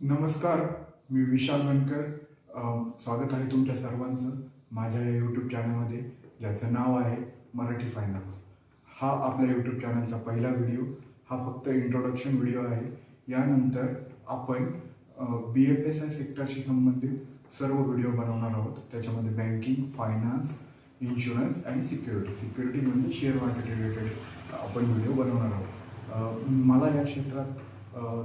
नमस्कार, मी विशाल बनकर. स्वागत आहे तुमच्या सर्वांचं माझ्या या यूट्यूब चॅनलमध्ये, ज्याचं नाव आहे मराठी फायनान्स. हा आपल्या यूट्यूब चॅनलचा पहिला व्हिडिओ. हा फक्त इंट्रोडक्शन व्हिडिओ आहे. यानंतर आपण BFSI सेक्टरशी संबंधित सर्व व्हिडिओ बनवणार आहोत. त्याच्यामध्ये बँकिंग, फायनान्स, इन्शुरन्स आणि सिक्युरिटी म्हणजे शेअर मार्केट रिलेटेड आपण व्हिडिओ बनवणार आहोत. मला या क्षेत्रात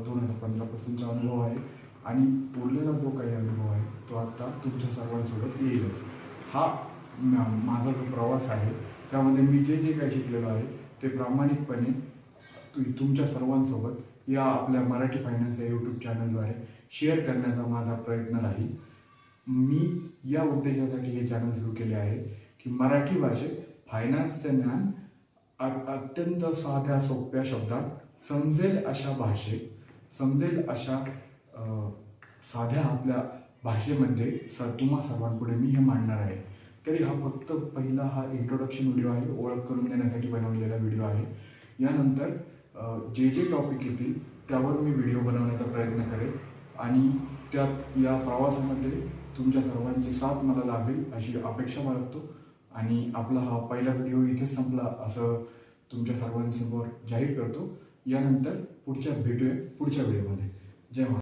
2015पासूनचा अनुभव आहे आणि उरलेला जो काही अनुभव आहे तो आत्ता तुमच्या सर्वांसोबत येईलच. हा माझा जो प्रवास आहे त्यामध्ये मी जे जे काही शिकलेलो आहे ते प्रामाणिकपणे तुमच्या सर्वांसोबत या आपल्या मराठी फायनान्स या यूट्यूब चॅनलद्वारे शेअर करण्याचा माझा प्रयत्न राहील. मी या उद्देशासाठी हे चॅनल सुरू केले आहे की मराठी भाषेत फायनान्सचं ज्ञान अत्यंत साध्या सोप्या शब्दात समजेल अशा भाषेत, समजेल अशा साध्या आपल्या भाषेमध्ये तुम्हा सर्वांपुढे मी हे मांडणार आहे. तरी हा फक्त पहिला इंट्रोडक्शन व्हिडिओ आहे, ओळख करून देण्यासाठी बनवलेला व्हिडिओ आहे. यानंतर जे जे टॉपिक येतील त्यावर मी व्हिडिओ बनवण्याचा प्रयत्न करेन आणि या प्रवासामध्ये तुमच्या सर्वांची साथ मला लाभेल अशी अपेक्षा बाळगतो. आणि आपला हा पहिला व्हिडिओ इथेच संपला असं तुमच्या सर्वांसमोर जाहीर करतो. यानंतर भेटूया पुढच्या व्हिडिओमध्ये. जय महाराज.